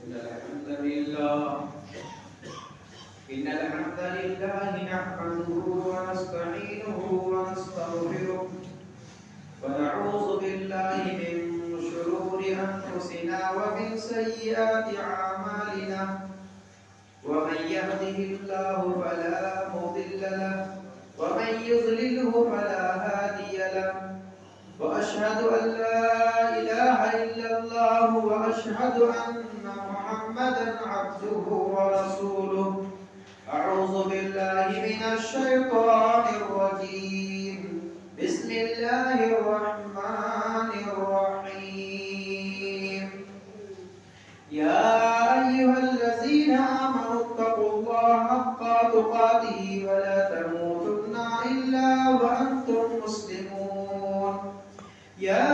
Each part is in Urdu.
إن الحمد لله نحمده ونستعينه ونستغفره ونعوذ بالله من شرور أنفسنا ومن سيئات أعمالنا ومن يهده الله فلا مضل له ومن يضلله فلا هادي له وأشهد أن لا إله إلا الله وأشهد أن محمدا عبده ورسوله أعوذ بالله من الشيطان الرجيم بسم الله الرحمن الرحيم يا أيها الذين آمنوا اتقوا الله حق تقاته ولا تموتن إلا وأنتم مسلمون يا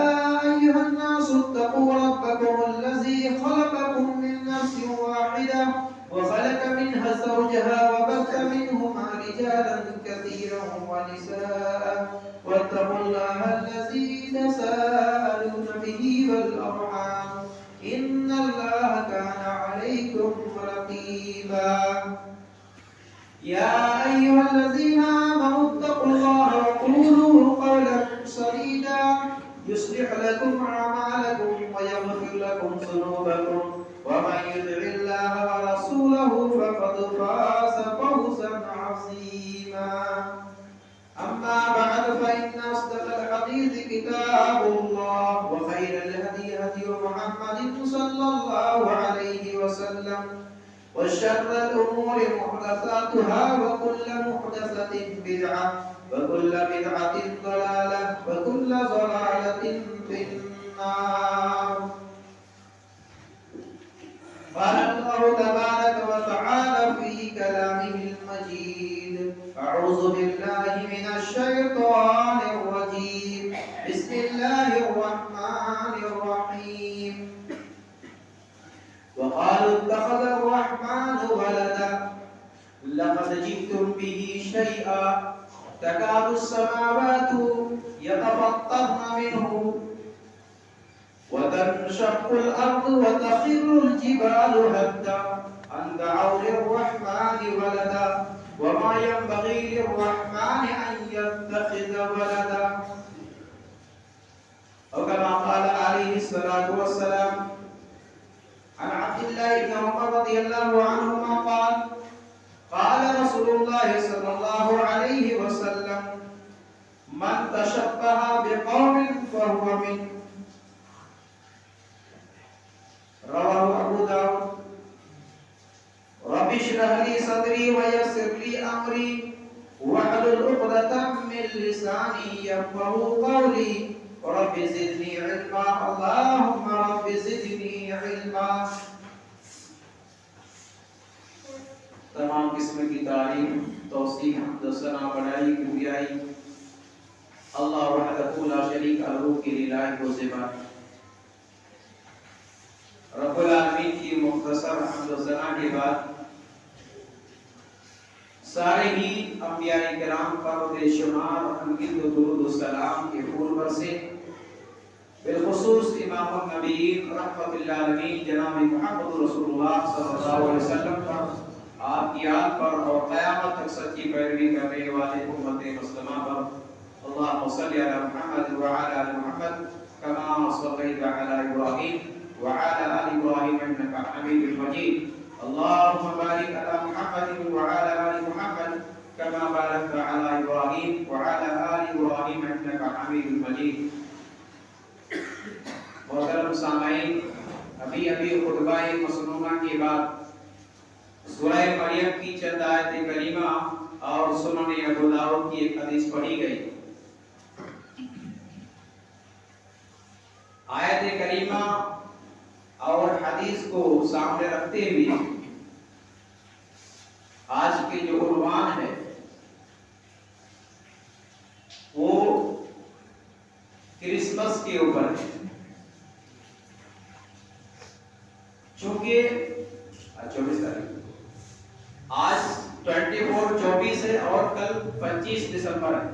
أيها الناس اتقوا ربكم الذي خلقكم من نفس واحدة وخلق منها زوجها وبث منهما رجالا كثيرا ونساء واتقوا الله الذي تساءلون به والأرحام إن الله كان عليكم رقيبا يا أيها الذين آمنوا اتقوا الله وقولوا قولا سديدا يصلح لكم أعمالكم ويغفر لكم ذنوبكم ومن يطع الله ورسوله فقد فاز فوزا عظيما أما بعد فإن أصدق الحديث كتاب الله وخير الهدي هدي محمد صلى الله عليه وسلم وشر الأمور محدثاتها وكل محدثة بدعة وكل بدعة ضلالة وكل ضلالة في النار. قال الله تبارك وتعالى في كلامه المجيد أعوذ بالله من الشيطان الرجيم بسم الله الرحمن الرحيم وقالوا اتخذ الرحمن ولدا لقد جئتم به شيئا تكاد السماوات يتفطرن منه وتنشق الأرض وتخر الجبال هدا أن دعوا للرحمن ولدا وما ينبغي للرحمن أن يتخذ ولدا أو كما قال عليه الصلاة والسلام عن عبد الله بن عمر رضي الله عنهما قال قال رسول الله صلى الله عليه وسلم من تشبه بقوم فهو منه رواه أبو داود. رب اشرح لي صدري ويسر لي أمري واحلل عقدة من لساني يفقهوا قولي رب زدني علما اللهم رب زدني علما. تمام قسم کی تعریف توصیف حمد و ثنا بڑائی کبریائی اللہ وحدہ لا شریک لہ کی الہی و ذات. رب العالمین کی مختصر حمد و ثنا کے بعد سارے ہی انبیاء کرام پر بے شمار انگیز و درود و سلام کے پھول برسے. بالخصوص امام النبیین رحمت اللہ علیہ جناب محمد رسول اللہ صلی اللہ علیہ وسلم پر آپ کی آل پر اور قیامت تک سچی پیروی کرنے والے امت مسلمہ پر اللہم صلی علی محمد وعلی آل محمد کما صلیت علی ابراہیم وعلى آل إبراهيم إنك حميد مجيد. اللهم بارك على محمد وعلى آل محمد كما باركت على إبراهيم وعلى آل إبراهيم إنك حميد مجيد. محترم سامعین، ابھی خطبہ مسنونہ کے بعد سورہ مریم کی چند آیت کریمہ اور سنن ابو داؤد کی ایک حدیث پڑھی گئی. آیت کریمہ اور حدیث کو سامنے رکھتے ہوئے آج کے جو عنوان ہے وہ کرسمس کے اوپر ہے. چونکہ 24 تاریخ آج 24 ہے اور کل 25 دسمبر ہے.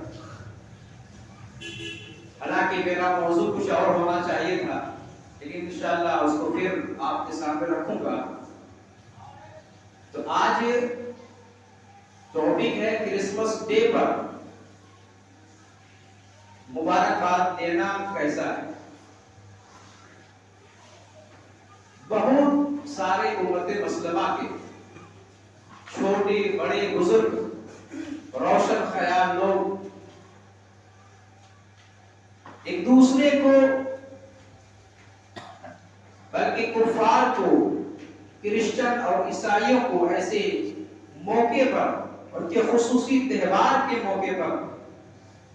حالانکہ میرا موضوع کچھ اور ہونا چاہیے تھا لیکن انشاءاللہ اس کو پھر آپ کے سامنے رکھوں گا. تو آج ٹاپک ہے کرسمس ڈے پر مبارکباد دینا کیسا ہے. بہت سارے امت مسلمہ کے چھوٹے بڑے بزرگ روشن خیال لوگ ایک دوسرے کو بلکہ کفار کو کرسچن اور عیسائیوں کو ایسے موقع پر ان کے خصوصی تہوار کے موقع پر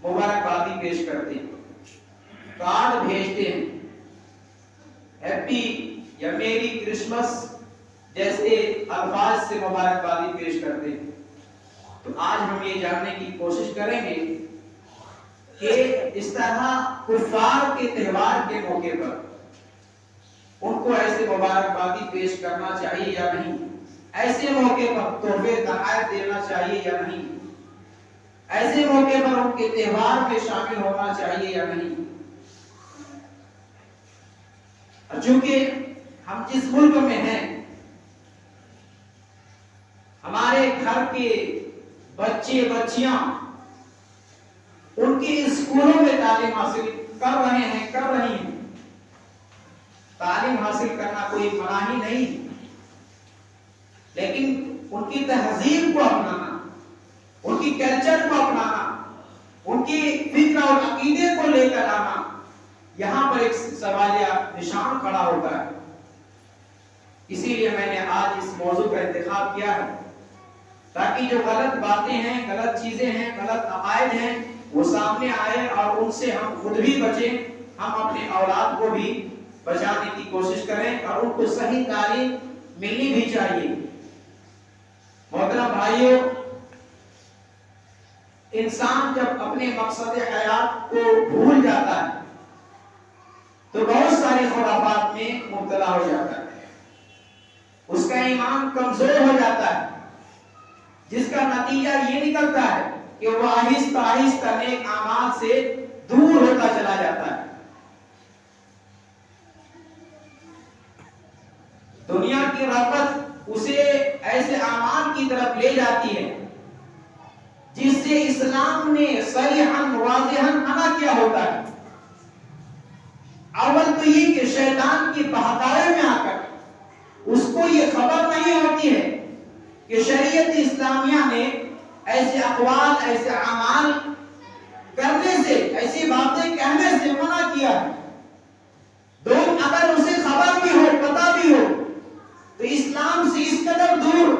مبارکبادی پیش کرتے ہیں, کارڈ بھیجتے ہیں, ہیپی یا میری کرسمس جیسے الفاظ سے مبارکبادی پیش کرتے ہیں. تو آج ہم یہ جاننے کی کوشش کریں گے کہ اس طرح کفار کے تہوار کے موقع پر ان کو ایسے مبارکبادی پیش کرنا چاہیے یا نہیں, ایسے موقع پر تحفے تحائف دینا چاہیے یا نہیں, ایسے موقع پر ان کے تہوار میں شامل ہونا چاہیے یا نہیں. چونکہ ہم جس ملک میں ہیں ہمارے گھر کے بچے بچیاں ان کے اسکولوں میں تعلیم حاصل کر رہے ہیں, کر رہی ہیں. تعلیم حاصل کرنا کوئی مناہی نہیں, لیکن ان کی تہذیب کو اپنانا, ان کی کلچر کو اپنانا, ان کی فکر اور عقیدے کو لے کر آنا, یہاں پر ایک سوالیہ نشان کھڑا ہوتا ہے. اسی لیے میں نے آج اس موضوع کا انتخاب کیا ہے تاکہ جو غلط باتیں ہیں, غلط چیزیں ہیں, غلط عقائد ہیں وہ سامنے آئے اور ان سے ہم خود بھی بچیں, ہم اپنے اولاد کو بھی بچانے کی کوشش کریں اور ان کو صحیح تعلیم ملنی بھی چاہیے. محترم بھائیوں, انسان جب اپنے مقصد حیات کو بھول جاتا ہے تو بہت ساری خرافات میں مبتلا ہو جاتا ہے, اس کا ایمان کمزور ہو جاتا ہے, جس کا نتیجہ یہ نکلتا ہے کہ وہ آہستہ آہستہ نیک اعمال سے دور ہوتا چلا جاتا ہے. دنیا کی رغبت اسے ایسے اعمال کی طرف لے جاتی ہے جس سے اسلام نے صریحاً واضحاً منع کیا ہوتا ہے. اول تو یہ کہ شیطان کی بہکاوے میں آ کر اس کو یہ خبر نہیں ہوتی ہے کہ شریعت اسلامیہ نے ایسے اقوال, ایسے اعمال کرنے سے, ایسی باتیں کہنے سے منع کیا ہے. اگر اسے خبر بھی ہو, پتہ بھی ہو, تو اسلام سے اس قدر دور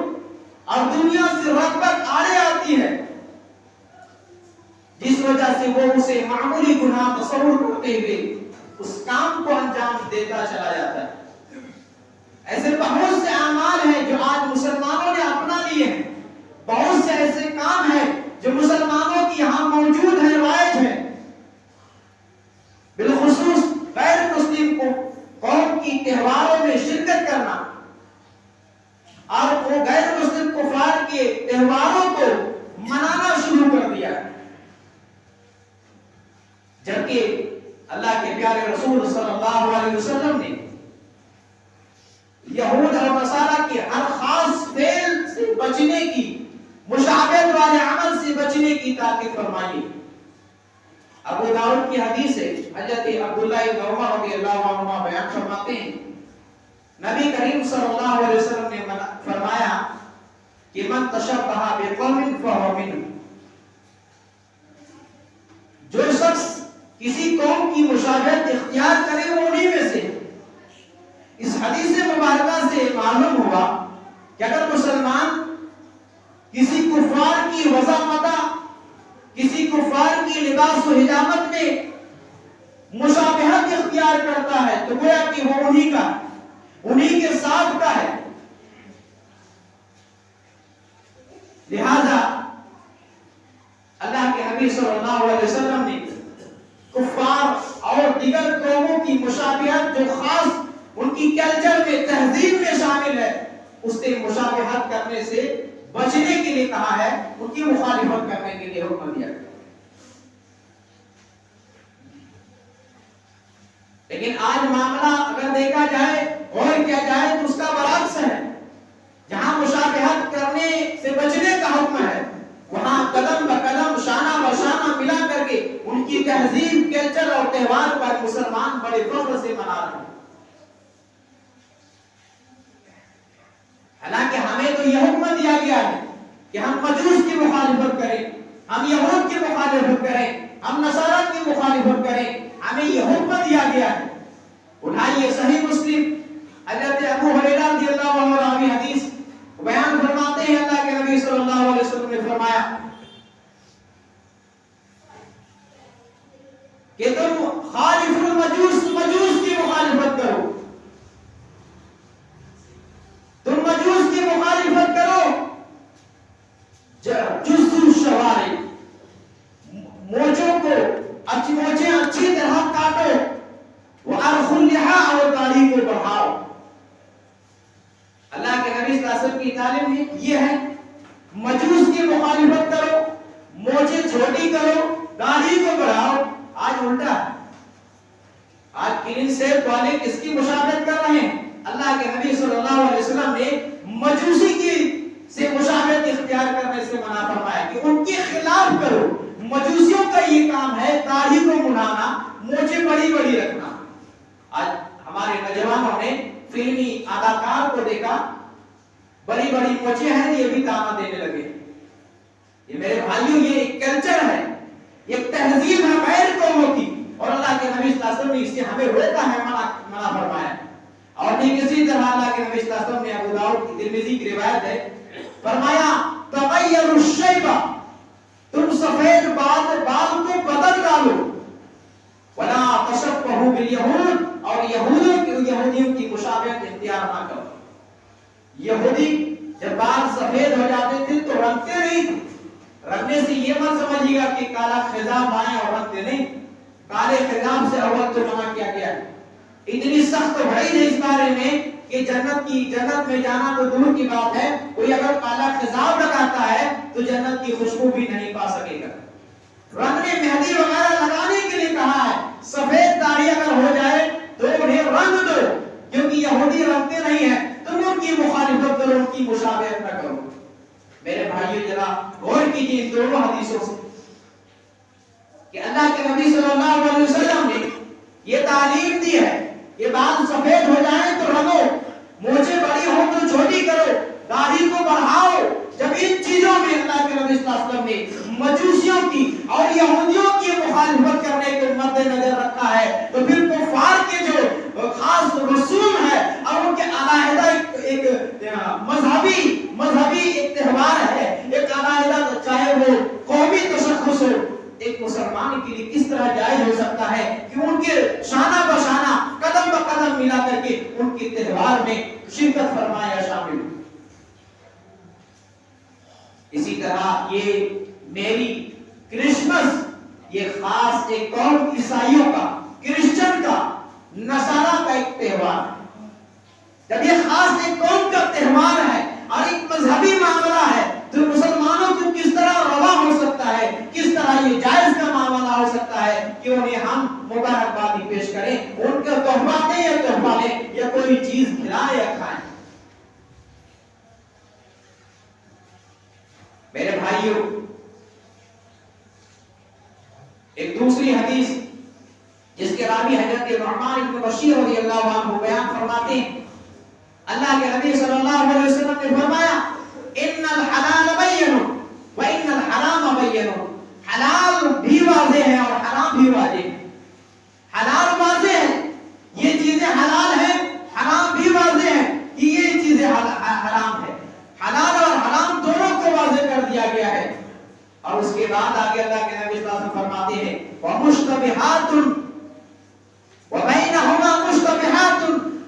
اور دنیا سے رغبت آڑے آتی ہے جس وجہ سے وہ اسے معمولی گناہ تصور کرتے ہوئے اس کام کو انجام دیتا چلا جاتا ہے. ایسے بہت سے اعمال ہیں جو آج مسلمانوں نے اپنا لیے ہیں, بہت سے ایسے کام ہیں جو مسلمانوں کی یہاں موجود ہیں, رائج ہیں. بالخصوص غیر مسلم کو قوم کی تہواروں میں شرکت کرنا اور وہ غیر مسلم کفار کے تہواروں کو منانا شروع کر دیا ہے, جبکہ اللہ کے پیارے رسول صلی اللہ علیہ وسلم نے یہود اور نصارہ کے ہر خاص فعل سے بچنے کی, مشابہت والے عمل سے بچنے کی تاکید فرمائی. ابو داؤد کی حدیث ہے, حضرت عبداللہ بن عمر رضی اللہ عنہما بیان فرماتے ہیں نبی کریم صلی اللہ علیہ وسلم نے فرمایا کہ من تشبہ بقوم فہو منہم, جو شخص کسی قوم کی مشابہت اختیار کرے وہ انہی میں سے. اس حدیث مبارکہ سے معلوم ہوا کہ اگر مسلمان کسی کفار کی وضاحت, کسی کفار کی لباس و حجامت میں مشابہت اختیار کرتا ہے تو گویا کہ وہ انہی کا, انہی کے ساتھ کا ہے. لہذا اللہ کے حبیب صلی اللہ علیہ وسلم نے کفار اور دیگر قوموں کی مشابہت جو خاص ان کی کلچر میں, تہذیب میں شامل ہے, اس سے مشابہت کرنے سے بچنے کے لیے کہا ہے, ان کی مخالفت کرنے کے لیے حکم دیا ہے. لیکن آج معاملہ اگر دیکھا جائے اور کیا جائے تو اس کا برعکس ہے. جہاں مشابہت کرنے سے بچنے کا حکم ہے وہاں قدم بقدم شانہ بشانہ ملا کر کے ان کی تہذیب کلچر اور تہوار پر مسلمان بڑے فخر سے منا رہے ہیں. حالانکہ ہمیں تو یہ حکم دیا گیا ہے کہ ہم مجوس کی مخالفت کریں, ہم یہود کی مخالفت کریں, ہم نصارہ کی مخالفت کریں. ہمیں یہ حکم دیا گیا ہے. اٹھائیے صحیح مسلم حضرت ابو ہریرہ رضی اللہ عنہ راوی حدیث بیان فرماتے ہیں اللہ کے نبی صلی اللہ علیہ وسلم نے فرمایا کہ تم خالف المجوس, مجوس کی مخالفت کرو, تم مجوس کی مخالفت کرو. جزو الشوارب, موچوں کو موچیں اچھی طرح کاٹو, وارخوا اللحى اور داڑھی کو بڑھاؤ. اللہ کے نبی صلی اللہ علیہ وسلم کی تعلیم یہ ہے مجوس کی مخالفت کرو, موچیں چھوٹی کرو, داڑھی کو بڑھاؤ. آج الٹا ہے. آج کلین سیب والے کس کی مشابہت کر رہے ہیں؟ اللہ کے نبی صلی اللہ علیہ وسلم نے مجوسی کی سے مشابہت اختیار کرنے سے منع فرمایا کہ ان کے خلاف کرو. مجوسیوں کا یہ کام ہے داڑھی کو مڑانا, موچیں بڑی بڑی رکھنا. آج ہمارے نوجوانوں نے فلمی اداکار کو دیکھا, بڑی بڑی موچیں ہیں, یہ بھی تانا دینے لگے. یہ میرے بھائیوں یہ ایک کلچر ہے, ایک تہذیب ہے غیر قوموں کی, اور اللہ کے نبی صلی اللہ علیہ وسلم نے اس سے ہمیں روکا ہے, منع فرمایا. اور ٹھیک اسی طرح اللہ کے نبی صلی اللہ علیہ وسلم نے ابو داؤد کی ترمذی کی روایت ہے فرمایا تغیروا الشیبہ, تم سفید بال کو بدل ڈالو, ولا تشبہوا بالیہود, اور یہودیوں کی مشابہت اختیار نہ کرو. یہودی جب بال سفید ہو جاتے تھے تو رنگتے نہیں تھے. رنگنے سے یہ مت سمجھیے گا کہ کالا خضاب آئے اور رنگتے نہیں. کالے خضاب سے اول تو منع کیا گیا ہے. اتنی سخت وعید ہے اس بارے میں کہ جنت میں جانا تو دور کی بات ہے, کوئی اگر کالا خضاب لگاتا ہے تو جنت کی خوشبو بھی نہیں پا سکے گا. رنگنے مہندی وغیرہ لگانے کے لیے کہا ہے. سفید داڑھی اگر ہو جائے تو انہیں رنگ دو, کیونکہ یہودی رنگتے نہیں ہیں. تم ان کی مخالفت کرو, ان کی مشابہت نہ کرو. میرے بھائیو ذرا غور کیجیے ان دونوں حدیثوں سے کہ اللہ کے نبی صلی اللہ علیہ وسلم نے یہ تعلیم دی ہے کہ بال سفید ہو جائیں تو رنگو, موچیں بڑی ہوں تو چھوٹی کرو, داڑھی کو بڑھاؤ. جب ان چیزوں میں اللہ کے نبی صلی اللہ علیہ وسلم نے مجوسیوں کی اور یہودیوں کی مخالفت کرنے کو مد نظر رکھا ہے تو پھر کفار کے جو خاص رسوم ہے اور ان کے علیحدہ ایک مذہبی ایک تہوار ہے, ایک علیحدہ چاہے وہ قومی تشخص ہو, ایک مسلمان کے لیے کس طرح جائز ہو سکتا ہے کہ ان کے شانہ بشانہ قدم بقدم ملا کر کے ان کے تہوار میں شرکت فرمایا شامل. اسی طرح یہ میری کرسمس, یہ خاص ایک قوم عیسائیوں کا, کرسچن کا, نصارہ کا ایک تہوار ہے. جب یہ خاص ایک قوم کا تہوار ہے اور ایک مذہبی معاملہ ہے تو مسلمانوں کو کس طرح روا ہو سکتا ہے, کس طرح یہ جائز کا معاملہ ہو سکتا ہے کہ انہیں ہم مبارکبادی پیش کریں, ان کا تحفہ دیں یا تحفہ لیں یا کوئی چیز کھلائیں یا کھائیں. میرے بھائیوں ایک دوسری حدیث جس کے راوی حضرت نعمان بن بشیر رضی اللہ عنہ بیان فرماتے ہیں اللہ کے نبی صلی اللہ علیہ وسلم نے فرمایا ان الحلال بین وان الحرام بین, حلال بھی واضح ہے اور حرام بھی واضح ہے. حلال واضح ہے, یہ چیزیں حلال ہیں, حرام بھی واضح ہے کہ یہ چیزیں حرام ہے. حلال اور حرام دونوں کو واضح کر دیا گیا ہے. اور اس کے بعد آگے اللہ کے نبی صلی اللہ علیہ وسلم فرماتے ہیں وَمُشْتَبِهَاتٌ وَبَيْنَهُمَا مُشْتَبِهَاتٌ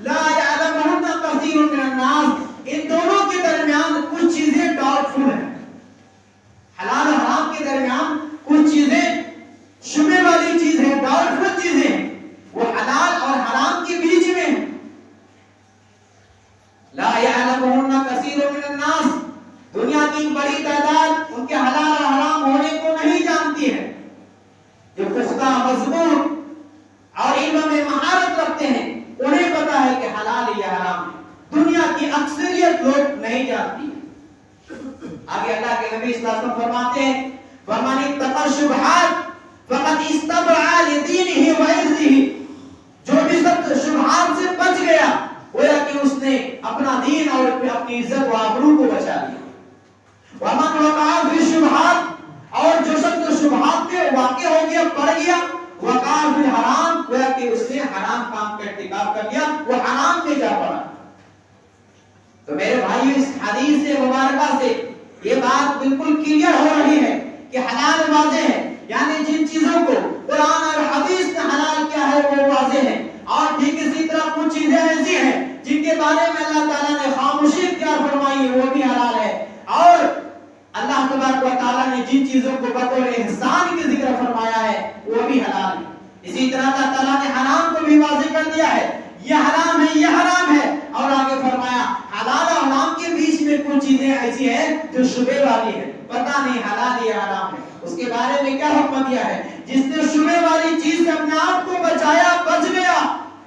لَا يَعْلَمُهُنَّ كَثِيرٌ مِنَ النَّاسِ. ان دونوں کے درمیان کچھ چیزیں ڈاؤٹ فل ہیں. حلال اور حرام کے درمیان کچھ چیزیں شبہ والی چیزیں, ڈاؤٹ فل چیزیں, وہ حلال اور حرام کے بیچ میں ہیں. لا يعلمهن كثير من الناس, دنیا کی بڑی تعداد ان کے حلال اور حرام ہونے کو نہیں جانتی ہے. جو پختہ مضبوط اور علم میں مہارت دنیا کی اکثریت لوگ نہیں جانتی. آگے اللہ کے نبی صلی اللہ علیہ وسلم فرماتے ہیں وَمَنِ اتَّقَى الشُّبُهَاتِ فَقَدْ اسْتَبْرَأَ لِدِينِهِ وَعِرْضِهِ. جو بھی سب شبہات سے بچ گیا گویا کہ اس نے اپنا دین اور اپنی عزت و آبرو کو بچا لیا. وَمَنْ وَقَعَ فِي الشُّبُهَاتِ. اور جو شخص شبہات میں واقع ہو گیا پڑ گیا وقع فی الحرام گویا کہ اس نے حرام کام کا ارتکاب کر لیا وہ حرام میں جا پڑا. تو میرے بھائی اس حدیث مبارکہ سے یہ بات بالکل کلیئر ہو رہی ہے کہ حلال واضح ہے. یعنی جن چیزوں کو قرآن اور حدیث نے حلال کیا ہے وہ واضح ہے. اور ٹھیک اسی طرح کچھ چیزیں ایسی ہیں جن کے بارے میں اللہ تعالیٰ نے خاموشی اختیار فرمائی ہے وہ بھی حلال ہے. اور اللہ تبارک و تعالیٰ نے جن چیزوں کو بطور احسان کی ذکر فرمایا ہے وہ بھی حلال ہے. اسی طرح اللہ تعالیٰ نے حرام کو بھی واضح کر دیا ہے یہ حرام ہے یہ حرام ہے. اور آگے فرمایا حلال اور حرام کے بیچ میں کچھ چیزیں ایسی ہیں جو شبہ والی ہیں پتہ نہیں حلال یا حرام ہے. اس کے بارے میں کیا حکم دیا ہے جس نے شبہ والی چیز سے اپنے آپ کو بچایا بچ گیا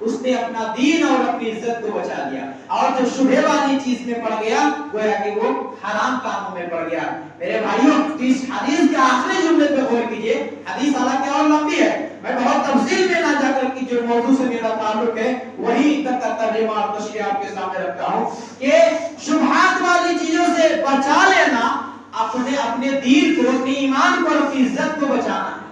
اس نے اپنا دین اور اپنی عزت کو بچا لیا. اور جو شبہ والی چیز میں پڑ گیا گویا کہ وہ حرام کاموں میں پڑ گیا. میرے بھائیوں اس حدیث کے آخری جملے پہ غور کیجئے. حدیث حالانکہ اور لمبی ہے میں بہت تفصیل میں نہ جا کر کہ جو موضوع سے میرا تعلق ہے وہی تک کا ترجمہ اور تشریح آپ کے سامنے رکھتا ہوں کہ شبہات والی چیزوں سے بچا لینا اپنے دین کو اپنے ایمان کو اپنی عزت کو بچانا ہے.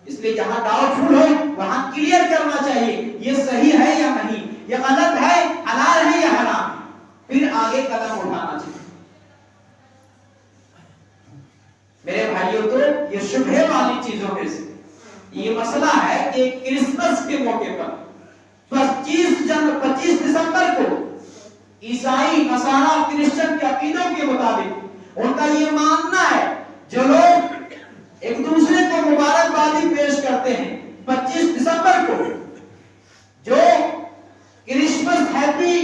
اس لیے جہاں ڈاؤٹ فل ہو وہاں کلیئر کرنا چاہیے یہ صحیح ہے یا نہیں یہ غلط ہے حلال ہے یا حرام پھر آگے قدم اٹھانا چاہیے. میرے بھائیوں تو یہ شبہ والی چیزوں میں سے یہ مسئلہ ہے کہ کرسمس کے موقع پر 25 دسمبر کو عیسائی نصارہ کرسچن کے عقیدوں کے مطابق ان کا یہ ماننا ہے جو لوگ ایک دوسرے کو مبارکبادی پیش کرتے ہیں 25 دسمبر کو جو کرسمس ہیپی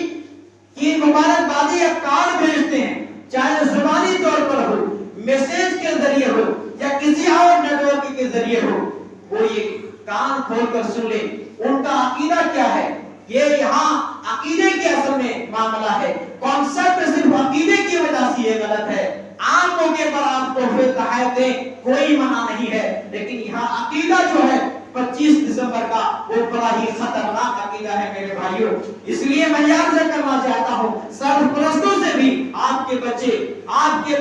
کی مبارکبادی یا کارڈ بھیجتے ہیں چاہے زبانی طور پر ہو میسج کے ذریعے ہو یا کسی اور نیٹ ورک کے ذریعے ہو وہ یہ کان کھول کر سن لے ان کا عقیدہ کیا ہے. یہ یہاں عقیدے کے اصل میں معاملہ ہے. کانسیپٹ صرف عقیدے کی وجہ سے یہ غلط ہے. عام موقع پر آپ تحفے تحائف دیں کوئی منع نہیں ہے لیکن یہاں عقیدہ جو ہے 25 دسمبر کا وہ بڑا ہی خطرناک عقیدہ ہے میرے بھائیوں. اس لیے میں یاد کرنا چاہتا ہوں سرپرستوں سے بھی آپ کے بچے آپ کی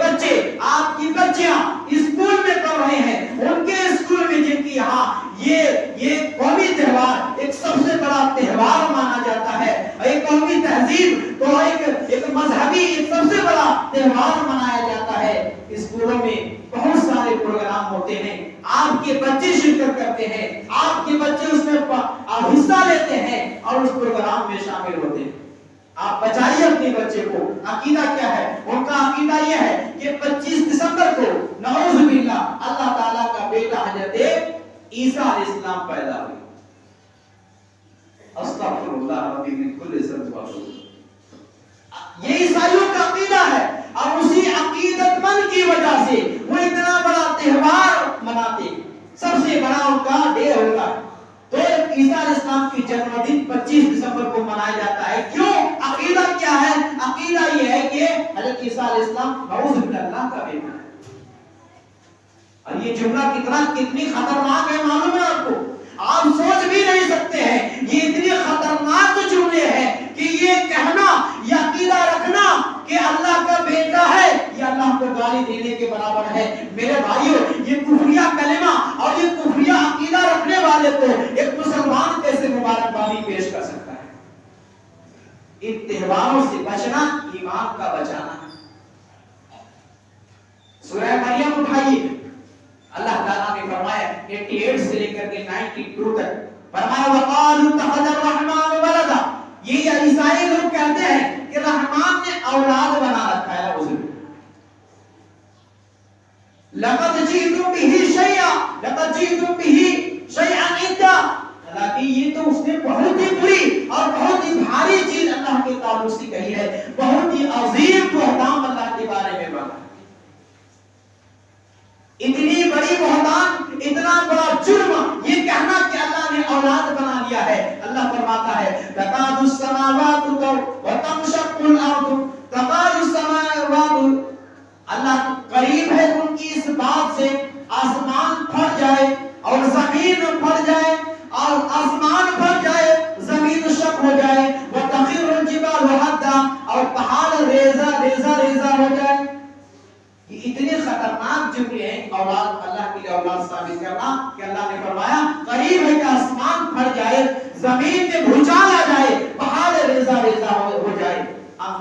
بچیاں اسکول میں پڑھ رہے ہیں ان کے اسکول میں جن کی یہاں یہ قومی تہوار ایک سب سے بڑا تہوار مانا جاتا ہے ایک قومی تہذیب تو ایک مذہبی ایک سب سے بڑا تہوار منایا جاتا ہے. اسکولوں میں بہت سارے پروگرام ہوتے ہیں آپ کے بچے شرکت کرتے ہیں آپ کے بچے اس میں حصہ لیتے ہیں اور اس پروگرام میں شامل ہوتے ہیں. آپ بچائیے اپنے بچے کو. عقیدہ کیا ہے ان کا عقیدہ یہ ہے کہ 25 دسمبر کو نعوذ باللہ اللہ تعالیٰ کا بیٹا حضرت عیسیٰ علیہ السلام پیدا ہوئے. استغفر اللہ ربی من کل ذنب وعصوم. یہ عیسائیوں کا عقیدہ ہے اور اسی عقیدت مند کی وجہ سے وہ اتنا بڑا تہوار مناتے سب سے بڑا ان کا ڈے ہوگا. تو عیسیٰ علیہ السلام کی جنم دن 25 دسمبر کو منایا جاتا ہے. کیوں؟ عقیدہ کیا ہے؟ عقیدہ یہ ہے کہ حضرت عیسیٰ علیہ السلام نعوذ باللہ کا بیٹا ہے. اور یہ جملہ کتنی خطرناک ہے معلوم ہے آپ کو. آپ سوچ بھی نہیں سکتے ہیں یہ اتنی خطرناک جملے ہیں کہ یہ کہنا یہ عقیدہ رکھنا کہ اللہ کا بیٹا ہے یہ اللہ کو گالی دینے کے برابر ہے. میرے بھائیوں یہ کفریہ کلمہ اور یہ کفریہ عقیدہ رکھنے والے کو ایک مسلمان کیسے مبارکبادی پیش کر سکتا ہے. ان تہواروں سے بچنا ایمان کا بچانا ہے. سورہ مریم اٹھائیے اللہ تعالیٰ نے فرمایا 88 سے لے کر کے 92 تک فرمایا وقالوا اتخذ الرحمن ولدا. یہ عیسائی لوگ کہتے ہیں کہ رحمان نے اولاد بنا رکھا ہے. اس لقد جئتم به شيئا عدا. حالانکہ یہ تو اس نے بہت ہی بری اور بہت ہی بھاری چیز اللہ کے تعلق سے کہی ہے. بہت ہی عظیم بہتان اللہ کے بارے میں بات. اتنی بڑی بہتان اتنا بڑا جرم یہ کہنا کہ اللہ نے اولاد بنا لیا ہے. اللہ فرماتا ہے تکاد السماوات وتنشق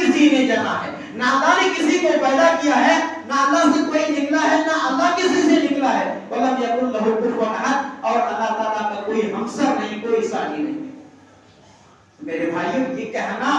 کسی نے جانا ہے، نہ اللہ نے کسی کو پیدا کیا ہے، نہ اللہ سے کوئی نکلا ہے، نہ اللہ کسی سے نکلا ہے، وَلَمْ يَكُنْ لَهُ كُفُوًا أَحَدٌ، اور اللہ تعالیٰ کا کوئی ہمسر نہیں، کوئی ساتھی نہیں۔ میرے بھائیوں، یہ کہنا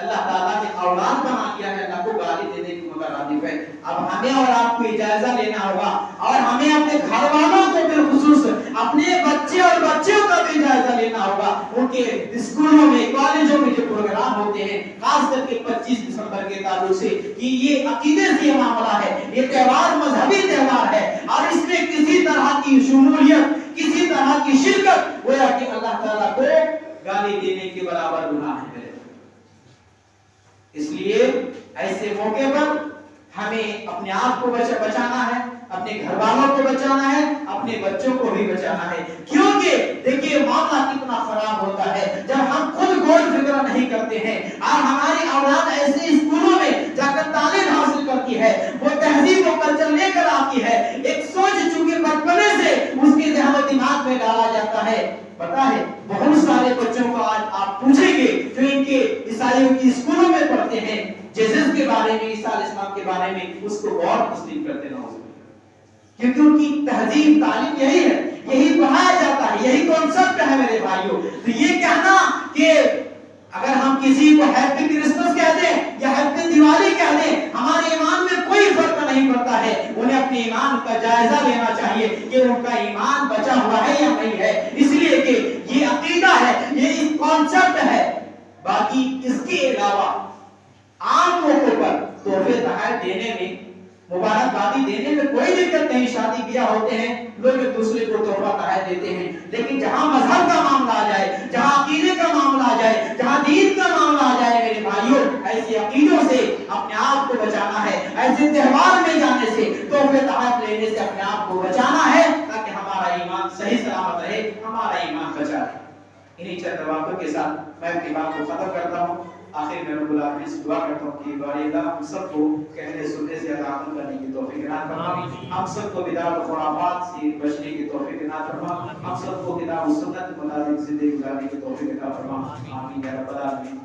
اللہ تعالیٰ نے اولاد بنا دیا ہے، اللہ کو گالی دینے کی مترادف ہے۔ اب ہمیں اور آپ کو اجازت لینا ہوگا، اور ہمیں اپنے گھر والوں کو بالخصوص اپنے بچے اور بچیوں کا بھی جائزہ لینا ہوگا۔ ان کے اسکولوں میں، کالجوں میں جو پروگرام ہوتے ہیں، خاص کر کے 25 دسمبر کے تعلق سے، کہ یہ عقیدے سے معاملہ ہے، یہ تہوار مذہبی تہوار ہے، اور اس میں کسی طرح کی شمولیت، کسی طرح کی شرکت گویا کہ اللہ تعالیٰ کو گالی دینے کے برابر گناہ ہے۔ اس لیے ایسے موقع پر ہمیں اپنے آپ کو بچانا ہے، اپنے گھر والوں کو بچانا ہے، اپنے بچوں کو بھی بچانا ہے، کیونکہ دیکھیے معاملہ کتنا خراب ہوتا ہے جب ہم خود غور فکر نہیں کرتے ہیں، اور ہماری اولاد ایسے اسکولوں میں جا کر تعلیم حاصل کرتی ہے، وہ تہذیب و کلچر لے کر آتی ہے، ایک سوچ چونکہ بچپنے سے اس کے ذہن و دماغ میں ڈالا جاتا ہے۔ پتا ہے بہت سارے بچوں کو آج آپ پوچھیں گے جو ان کے عیسائیوں کی اسکولوں میں پڑھتے ہیں، جیسس کے بارے میں، عیسیٰ علیہ السلام کے بارے میں، اس کو بہت تسلیم کرتے ہیں، کیونکہ ان کی تہذیب تعلیم یہی ہے، یہی پڑھایا جاتا ہے، یہی کانسیپٹ ہے میرے بھائیوں۔ تو یہ کہنا کہ اگر ہم کسی کو ہیپی کرسمس کہہ دیں یا ہیپی دیوالی کہہ دیں، ہمارے ایمان میں کوئی فرق نہیں پڑتا ہے۔ انہیں اپنے ایمان کا جائزہ لینا چاہیے کہ ان کا ایمان بچا ہوا ہے یا نہیں ہے، اس لیے کہ یہ عقیدہ ہے، یہ کانسیپٹ ہے۔ باقی اس کے علاوہ عام موقعوں پر تحفے تحائف دینے میں، مبارکبادی دینے میں کوئی دقت نہیں، شادی بیاہ ہوتے ہیں، لوگ ایک دوسرے کو تحفہ تحائف دیتے ہیں، لیکن جہاں مذہب کا معاملہ آ جائے، جہاں عقیدے کا معاملہ آ جائے، جہاں دین کا معاملہ آ جائے، میرے بھائیوں، ایسے عقیدوں سے اپنے آپ کو بچانا ہے، ایسے تہوار میں جانے سے، تحفے تحائف لینے سے اپنے آپ کو بچانا ہے، تاکہ ہمارا ایمان صحیح سلامت رہے، ہمارا ایمان بچا رہے۔ انہی چند باتوں کے ساتھ میں اپنی بات کو ختم کرتا ہوں۔ آخر میں رب العالمین سے دعا کرتا ہوں کہ باری اللہ ہم سب کو کہنے سننے سے عمل کرنے کی توفیق عنایت فرما، ہم سب کو بدعت و خرافات سے بچنے کی توفیق عنایت فرما، ہم سب کو کتاب و سنت کے مطابق زندگی گزارنے کی توفیق عطا فرما، آمین یا رب العالمین۔